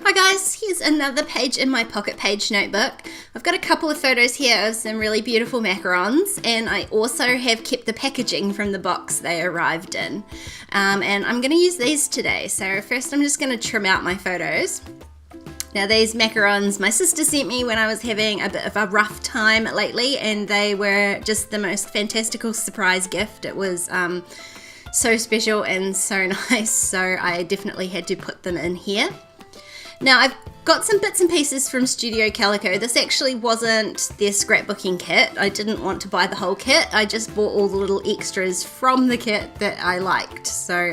Hi guys, here's another page in my pocket page notebook. I've got a couple of photos here of some really beautiful macarons, and I also have kept the packaging from the box they arrived in. And I'm going to use these today. So first I'm just going to trim out my photos. Now these macarons my sister sent me when I was having a bit of a rough time lately, and they were just the most fantastical surprise gift. It was so special and so nice, so I definitely had to put them in here. Now I've got some bits and pieces from Studio Calico. This actually wasn't their scrapbooking kit. I didn't want to buy the whole kit. I just bought all the little extras from the kit that I liked. So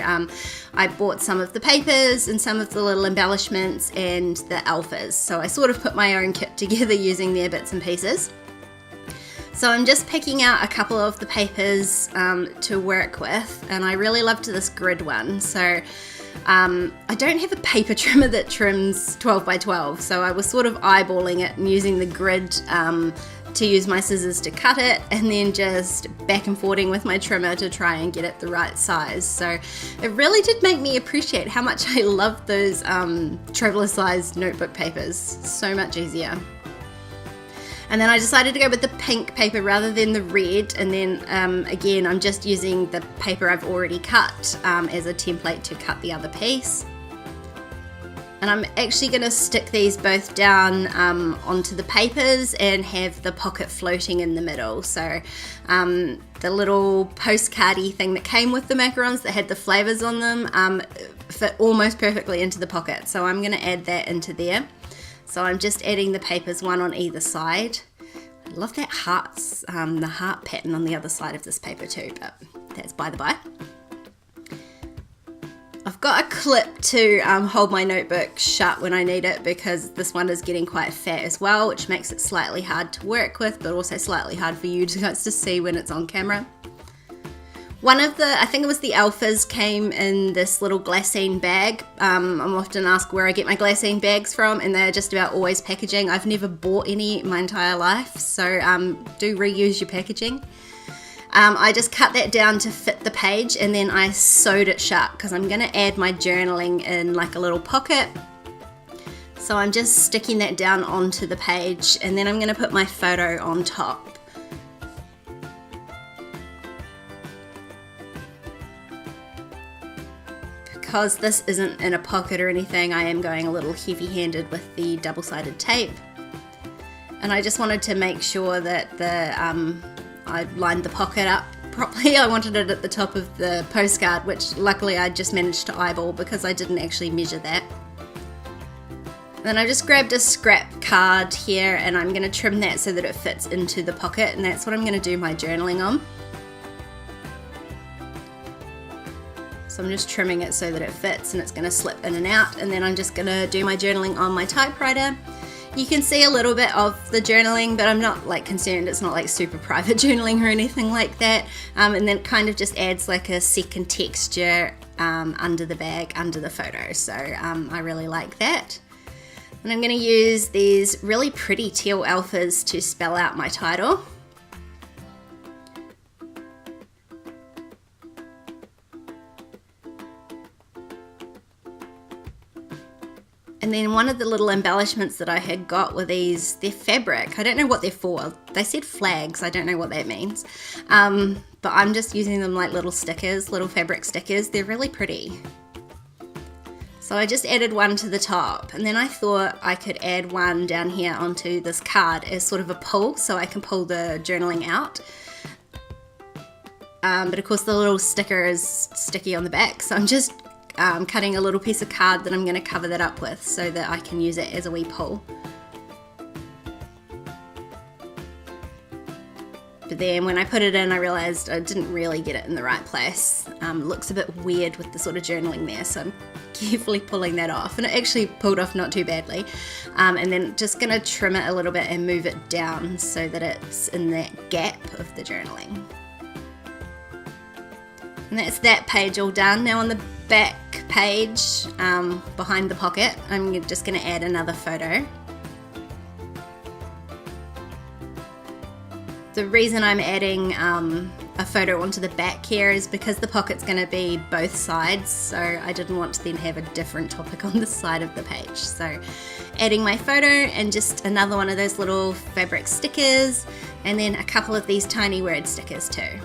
I bought some of the papers and some of the little embellishments and the alphas. So I sort of put my own kit together using their bits and pieces. So I'm just picking out a couple of the papers to work with, and I really loved this grid one. So I don't have a paper trimmer that trims 12 by 12, so I was sort of eyeballing it and using the grid to use my scissors to cut it, and then just back and forthing with my trimmer to try and get it the right size. So it really did make me appreciate how much I love those traveler sized notebook papers. So much easier. And then I decided to go with the pink paper rather than the red, and then again I'm just using the paper I've already cut as a template to cut the other piece. And I'm actually going to stick these both down onto the papers and have the pocket floating in the middle. So the little postcardy thing that came with the macarons that had the flavours on them fit almost perfectly into the pocket, so I'm going to add that into there. So I'm just adding the papers one on either side. I love that hearts, the heart pattern on the other side of this paper too, but that's by the by. I've got a clip to hold my notebook shut when I need it, because this one is getting quite fat as well, which makes it slightly hard to work with, but also slightly hard for you guys to see when it's on camera. One of the, I think it was the alphas, came in this little glassine bag. I'm often asked where I get my glassine bags from, and they're just about always packaging. I've never bought any my entire life, so do reuse your packaging. I just cut that down to fit the page, and then I sewed it shut because I'm going to add my journaling in like a little pocket. So I'm just sticking that down onto the page, and then I'm going to put my photo on top. Because this isn't in a pocket or anything, I am going a little heavy-handed with the double-sided tape. And I just wanted to make sure that I lined the pocket up properly. I wanted it at the top of the postcard, which luckily I just managed to eyeball because I didn't actually measure that. Then I just grabbed a scrap card here, and I'm going to trim that so that it fits into the pocket, and that's what I'm going to do my journaling on. So I'm just trimming it so that it fits and it's going to slip in and out, and then I'm just going to do my journaling on my typewriter. You can see a little bit of the journaling, but I'm not like concerned. It's not like super private journaling or anything like that. And then it kind of just adds like a second texture under the bag, under the photo. So I really like that. And I'm going to use these really pretty teal alphas to spell out my title. And then one of the little embellishments that I had got were these, they're fabric. I don't know what they're for. They said flags, I don't know what that means. But I'm just using them like little stickers, little fabric stickers. They're really pretty. So I just added one to the top, and then I thought I could add one down here onto this card as sort of a pull, so I can pull the journaling out. But of course the little sticker is sticky on the back, so I'm just cutting a little piece of card that I'm going to cover that up with so that I can use it as a wee pull. But then when I put it in, I realised I didn't really get it in the right place. It looks a bit weird with the sort of journaling there, so I'm carefully pulling that off, and it actually pulled off not too badly. And then just going to trim it a little bit and move it down so that it's in that gap of the journaling. And that's that page all done. Now on the back page, behind the pocket, I'm just going to add another photo. The reason I'm adding a a photo onto the back here is because the pocket's going to be both sides, so I didn't want to then have a different topic on the side of the page. So adding my photo and just another one of those little fabric stickers, and then a couple of these tiny word stickers too.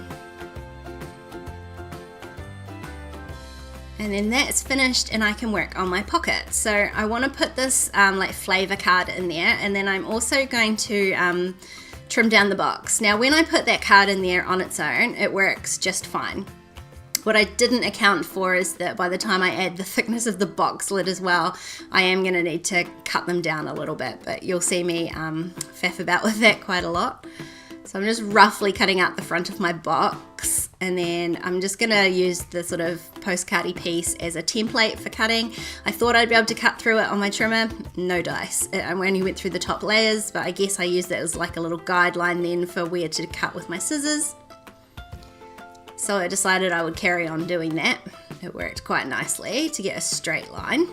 And then that's finished and I can work on my pocket. So I want to put this like flavor card in there, and then I'm also going to trim down the box. Now when I put that card in there on its own, it works just fine. What I didn't account for is that by the time I add the thickness of the box lid as well, I am going to need to cut them down a little bit, but you'll see me faff about with that quite a lot. So I'm just roughly cutting out the front of my box, and then I'm just going to use the sort of postcardy piece as a template for cutting. I thought I'd be able to cut through it on my trimmer, no dice. I only went through the top layers, but I guess I used that as like a little guideline then for where to cut with my scissors. So I decided I would carry on doing that. It worked quite nicely to get a straight line.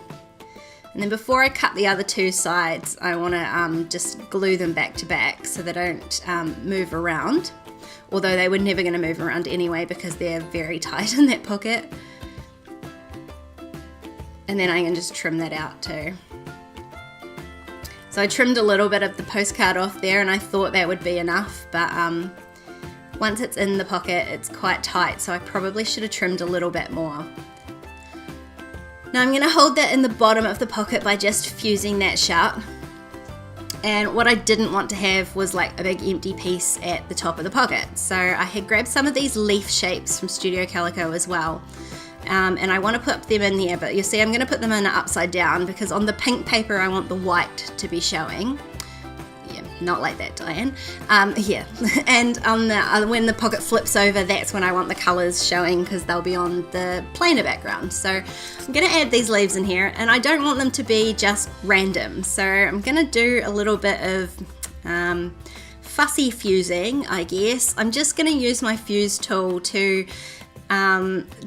And then before I cut the other two sides, I want to just glue them back to back so they don't move around. Although they were never going to move around anyway because they're very tight in that pocket. And then I can just trim that out too. So I trimmed a little bit of the postcard off there, and I thought that would be enough, but once it's in the pocket, it's quite tight, so I probably should have trimmed a little bit more. Now I'm going to hold that in the bottom of the pocket by just fusing that shut. And what I didn't want to have was like a big empty piece at the top of the pocket. So I had grabbed some of these leaf shapes from Studio Calico as well. And I want to put them in there, but you see I'm going to put them in upside down because on the pink paper I want the white to be showing. Not like that, Diane. Yeah, and on the when the pocket flips over, that's when I want the colours showing because they'll be on the plainer background. So I'm going to add these leaves in here, and I don't want them to be just random. So I'm going to do a little bit of fussy fusing, I guess. I'm just going to use my fuse tool to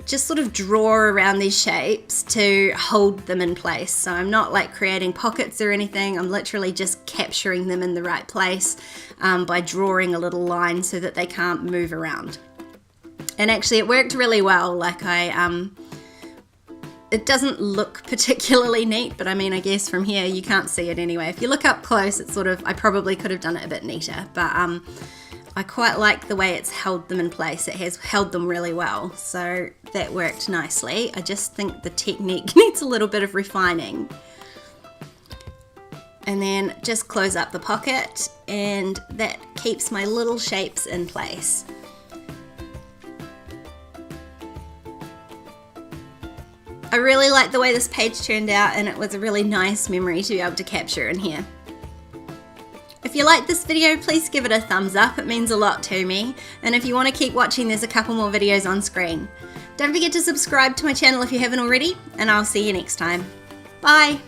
just sort of draw around these shapes to hold them in place. So I'm not like creating pockets or anything, I'm literally just capturing them in the right place by drawing a little line so that they can't move around. And actually it worked really well. Like it doesn't look particularly neat, but I mean, I guess from here you can't see it anyway. If you look up close, it's sort of, I probably could have done it a bit neater, but I quite like the way it's held them in place. It has held them really well, so that worked nicely. I just think the technique needs a little bit of refining. And then just close up the pocket, and that keeps my little shapes in place. I really like the way this page turned out, and it was a really nice memory to be able to capture in here. If you like this video, please give it a thumbs up, it means a lot to me. And if you want to keep watching, there's a couple more videos on screen. Don't forget to subscribe to my channel if you haven't already, and I'll see you next time. Bye!